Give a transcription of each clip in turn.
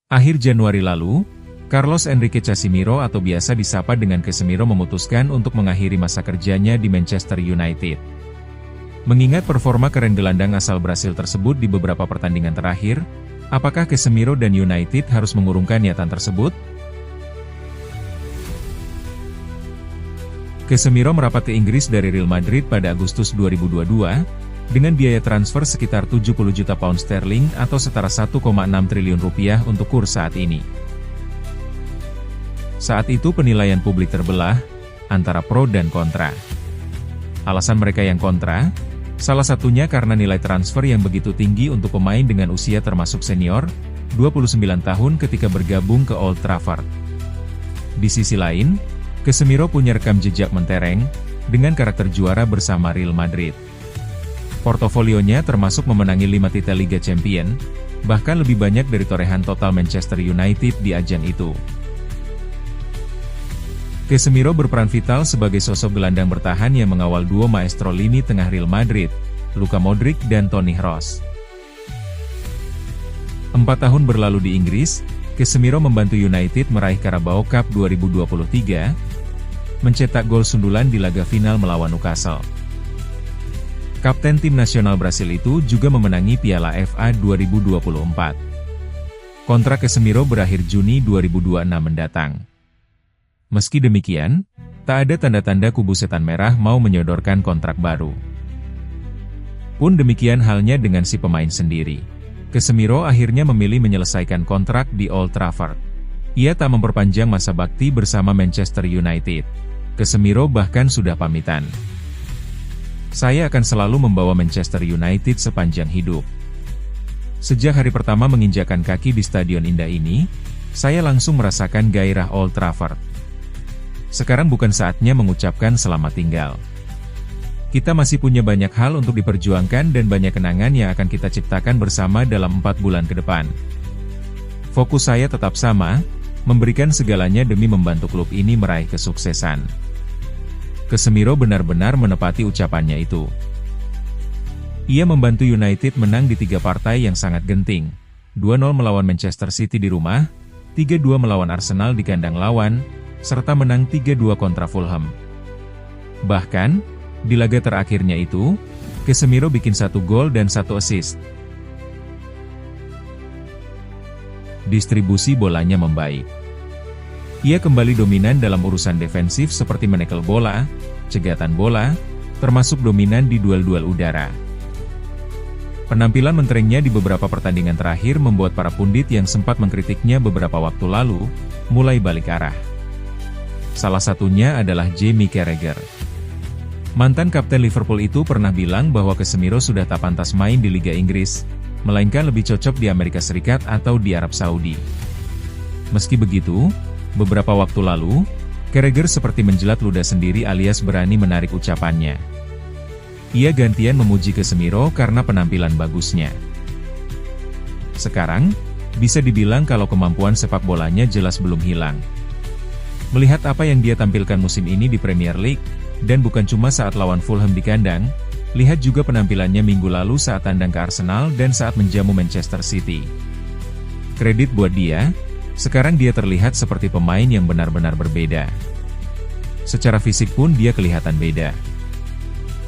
Akhir Januari lalu, Carlos Enrique Casemiro atau biasa disapa dengan Casemiro memutuskan untuk mengakhiri masa kerjanya di Manchester United. Mengingat performa keren gelandang asal Brasil tersebut di beberapa pertandingan terakhir, apakah Casemiro dan United harus mengurungkan niatan tersebut? Casemiro merapat ke Inggris dari Real Madrid pada Agustus 2022, dengan biaya transfer sekitar 70 juta pound sterling atau setara 1,6 triliun rupiah untuk kurs saat ini. Saat itu penilaian publik terbelah, antara pro dan kontra. Alasan mereka yang kontra, salah satunya karena nilai transfer yang begitu tinggi untuk pemain dengan usia termasuk senior, 29 tahun ketika bergabung ke Old Trafford. Di sisi lain, Casemiro punya rekam jejak mentereng, dengan karakter juara bersama Real Madrid. Portofolionya termasuk memenangi 5 titel Liga Champions, bahkan lebih banyak dari torehan total Manchester United di ajang itu. Casemiro berperan vital sebagai sosok gelandang bertahan yang mengawal duo maestro lini tengah Real Madrid, Luka Modric dan Toni Kroos. 4 tahun berlalu di Inggris, Casemiro membantu United meraih Carabao Cup 2023, mencetak gol sundulan di laga final melawan Newcastle. Kapten tim nasional Brasil itu juga memenangi Piala FA 2024. Kontrak Casemiro berakhir Juni 2026 mendatang. Meski demikian, tak ada tanda-tanda kubu setan merah mau menyodorkan kontrak baru. Pun demikian halnya dengan si pemain sendiri. Casemiro akhirnya memilih menyelesaikan kontrak di Old Trafford. Ia tak memperpanjang masa bakti bersama Manchester United. Casemiro bahkan sudah pamitan. Saya akan selalu membawa Manchester United sepanjang hidup. Sejak hari pertama menginjakkan kaki di stadion indah ini, saya langsung merasakan gairah Old Trafford. Sekarang bukan saatnya mengucapkan selamat tinggal. Kita masih punya banyak hal untuk diperjuangkan dan banyak kenangan yang akan kita ciptakan bersama dalam 4 bulan ke depan. Fokus saya tetap sama, memberikan segalanya demi membantu klub ini meraih kesuksesan. Casemiro benar-benar menepati ucapannya itu. Ia membantu United menang di 3 partai yang sangat genting, 2-0 melawan Manchester City di rumah, 3-2 melawan Arsenal di kandang lawan, serta menang 3-2 kontra Fulham. Bahkan, di laga terakhirnya itu, Casemiro bikin 1 gol dan 1 assist. Distribusi bolanya membaik. Ia kembali dominan dalam urusan defensif seperti menekel bola, cegatan bola, termasuk dominan di duel-duel udara. Penampilan menterengnya di beberapa pertandingan terakhir membuat para pundit yang sempat mengkritiknya beberapa waktu lalu, mulai balik arah. Salah satunya adalah Jamie Carragher. Mantan kapten Liverpool itu pernah bilang bahwa Casemiro sudah tak pantas main di Liga Inggris, melainkan lebih cocok di Amerika Serikat atau di Arab Saudi. Meski begitu, beberapa waktu lalu, Carragher seperti menjelat ludah sendiri alias berani menarik ucapannya. Ia gantian memuji Casemiro karena penampilan bagusnya. Sekarang, bisa dibilang kalau kemampuan sepak bolanya jelas belum hilang. Melihat apa yang dia tampilkan musim ini di Premier League, dan bukan cuma saat lawan Fulham di kandang, lihat juga penampilannya minggu lalu saat tandang ke Arsenal dan saat menjamu Manchester City. Kredit buat dia. Sekarang dia terlihat seperti pemain yang benar-benar berbeda. Secara fisik pun dia kelihatan beda.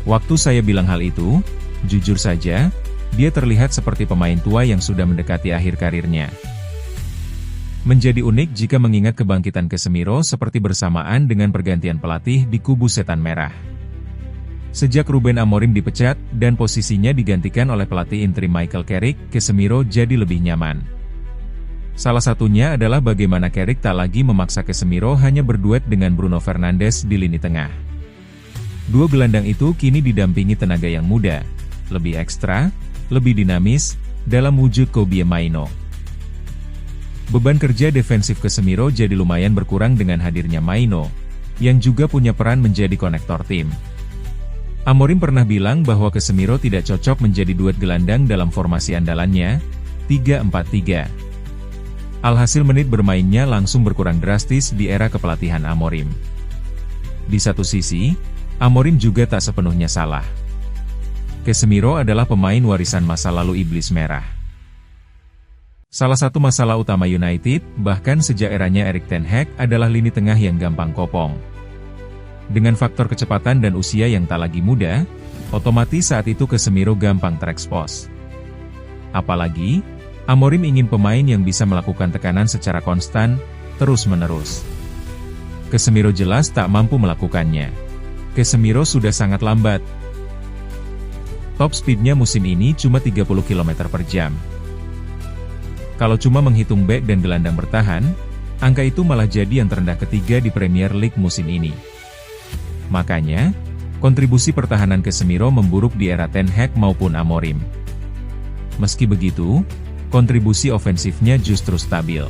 Waktu saya bilang hal itu, jujur saja, dia terlihat seperti pemain tua yang sudah mendekati akhir karirnya. Menjadi unik jika mengingat kebangkitan Casemiro seperti bersamaan dengan pergantian pelatih di kubu setan merah. Sejak Ruben Amorim dipecat dan posisinya digantikan oleh pelatih interim Michael Carrick, Casemiro jadi lebih nyaman. Salah satunya adalah bagaimana Carrick tak lagi memaksa Casemiro hanya berduet dengan Bruno Fernandes di lini tengah. Dua gelandang itu kini didampingi tenaga yang muda, lebih ekstra, lebih dinamis, dalam wujud Kobbie Mainoo. Beban kerja defensif Casemiro jadi lumayan berkurang dengan hadirnya Mainoo, yang juga punya peran menjadi konektor tim. Amorim pernah bilang bahwa Casemiro tidak cocok menjadi duet gelandang dalam formasi andalannya, 3-4-3. Alhasil menit bermainnya langsung berkurang drastis di era kepelatihan Amorim. Di satu sisi, Amorim juga tak sepenuhnya salah. Casemiro adalah pemain warisan masa lalu Iblis Merah. Salah satu masalah utama United, bahkan sejak eranya Erik ten Hag, adalah lini tengah yang gampang kopong. Dengan faktor kecepatan dan usia yang tak lagi muda, otomatis saat itu Casemiro gampang terekspos. Apalagi, Amorim ingin pemain yang bisa melakukan tekanan secara konstan, terus-menerus. Casemiro jelas tak mampu melakukannya. Casemiro sudah sangat lambat. Top speednya musim ini cuma 30 km per jam. Kalau cuma menghitung bek dan gelandang bertahan, angka itu malah jadi yang terendah ketiga di Premier League musim ini. Makanya, kontribusi pertahanan Casemiro memburuk di era Ten Hag maupun Amorim. Meski begitu, kontribusi ofensifnya justru stabil.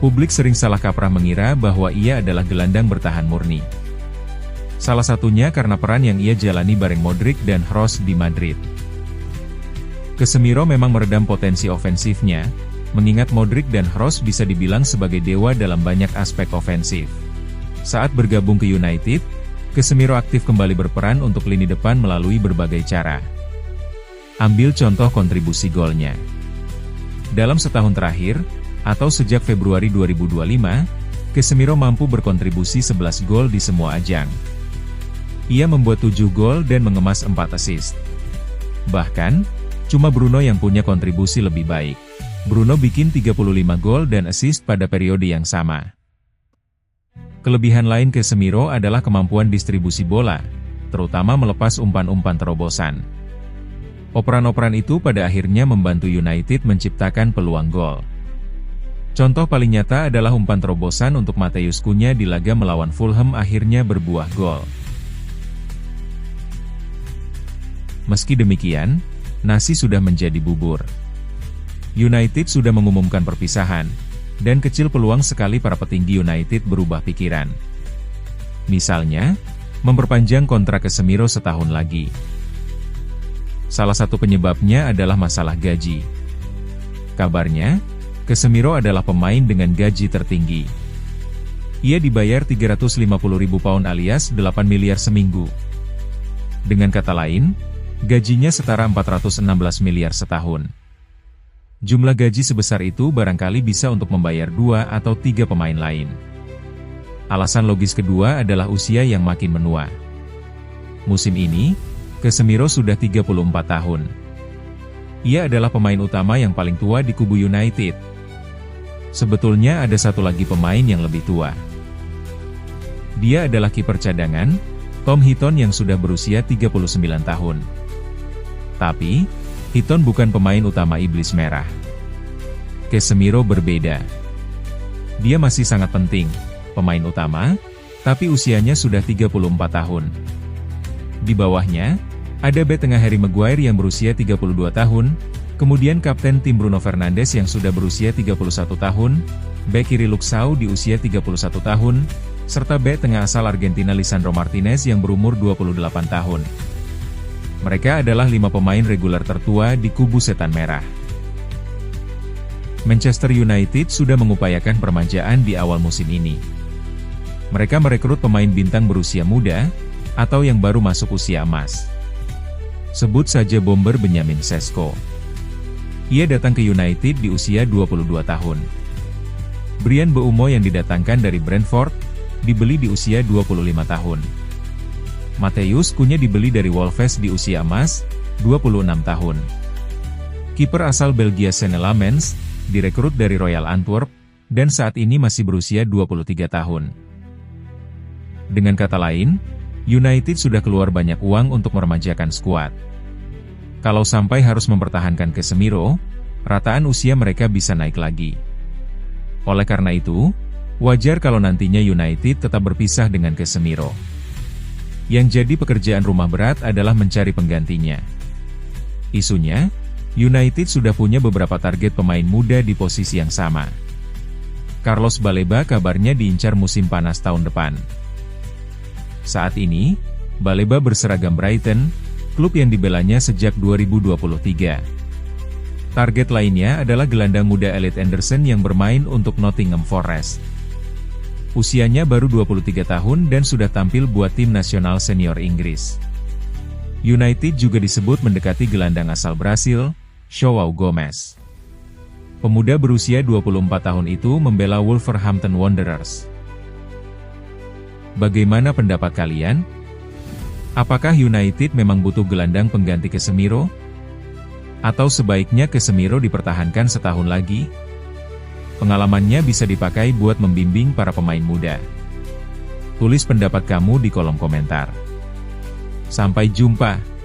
Publik sering salah kaprah mengira bahwa ia adalah gelandang bertahan murni. Salah satunya karena peran yang ia jalani bareng Modric dan Kroos di Madrid. Casemiro memang meredam potensi ofensifnya, mengingat Modric dan Kroos bisa dibilang sebagai dewa dalam banyak aspek ofensif. Saat bergabung ke United, Casemiro aktif kembali berperan untuk lini depan melalui berbagai cara. Ambil contoh kontribusi golnya. Dalam setahun terakhir, atau sejak Februari 2025, Casemiro mampu berkontribusi 11 gol di semua ajang. Ia membuat 7 gol dan mengemas 4 assist. Bahkan, cuma Bruno yang punya kontribusi lebih baik. Bruno bikin 35 gol dan assist pada periode yang sama. Kelebihan lain Casemiro adalah kemampuan distribusi bola, terutama melepas umpan-umpan terobosan. Operan-operan itu pada akhirnya membantu United menciptakan peluang gol. Contoh paling nyata adalah umpan terobosan untuk Matheus Cunha di laga melawan Fulham akhirnya berbuah gol. Meski demikian, nasi sudah menjadi bubur. United sudah mengumumkan perpisahan, dan kecil peluang sekali para petinggi United berubah pikiran. Misalnya, memperpanjang kontrak Casemiro setahun lagi. Salah satu penyebabnya adalah masalah gaji. Kabarnya, Casemiro adalah pemain dengan gaji tertinggi. Ia dibayar 350.000 pound alias 8 miliar seminggu. Dengan kata lain, gajinya setara 416 miliar setahun. Jumlah gaji sebesar itu barangkali bisa untuk membayar 2 atau 3 pemain lain. Alasan logis kedua adalah usia yang makin menua. Musim ini, Casemiro sudah 34 tahun. Ia adalah pemain utama yang paling tua di kubu United. Sebetulnya ada satu lagi pemain yang lebih tua. Dia adalah kiper cadangan, Tom Heaton yang sudah berusia 39 tahun. Tapi, Heaton bukan pemain utama Iblis Merah. Casemiro berbeda. Dia masih sangat penting, pemain utama, tapi usianya sudah 34 tahun. Di bawahnya, ada bek tengah Harry Maguire yang berusia 32 tahun, kemudian kapten tim Bruno Fernandes yang sudah berusia 31 tahun, bek kiri Luke Shaw di usia 31 tahun, serta bek tengah asal Argentina Lisandro Martinez yang berumur 28 tahun. Mereka adalah 5 pemain reguler tertua di kubu setan merah. Manchester United sudah mengupayakan permajaan di awal musim ini. Mereka merekrut pemain bintang berusia muda, atau yang baru masuk usia emas. Sebut saja bomber Benjamin Sesko. Ia datang ke United di usia 22 tahun. Bryan Mbeumo yang didatangkan dari Brentford, dibeli di usia 25 tahun. Matheus Cunha dibeli dari Wolves di usia emas, 26 tahun. Kiper asal Belgia Senne Lammens, direkrut dari Royal Antwerp, dan saat ini masih berusia 23 tahun. Dengan kata lain, United sudah keluar banyak uang untuk meremajakan skuad. Kalau sampai harus mempertahankan Casemiro, rataan usia mereka bisa naik lagi. Oleh karena itu, wajar kalau nantinya United tetap berpisah dengan Casemiro. Yang jadi pekerjaan rumah berat adalah mencari penggantinya. Isunya, United sudah punya beberapa target pemain muda di posisi yang sama. Carlos Baleba kabarnya diincar musim panas tahun depan. Saat ini, Baleba berseragam Brighton, klub yang dibelanya sejak 2023. Target lainnya adalah gelandang muda Elliot Anderson yang bermain untuk Nottingham Forest. Usianya baru 23 tahun dan sudah tampil buat tim nasional senior Inggris. United juga disebut mendekati gelandang asal Brasil, João Gomes. Pemuda berusia 24 tahun itu membela Wolverhampton Wanderers. Bagaimana pendapat kalian? Apakah United memang butuh gelandang pengganti Casemiro? Atau sebaiknya Casemiro dipertahankan setahun lagi? Pengalamannya bisa dipakai buat membimbing para pemain muda. Tulis pendapat kamu di kolom komentar. Sampai jumpa.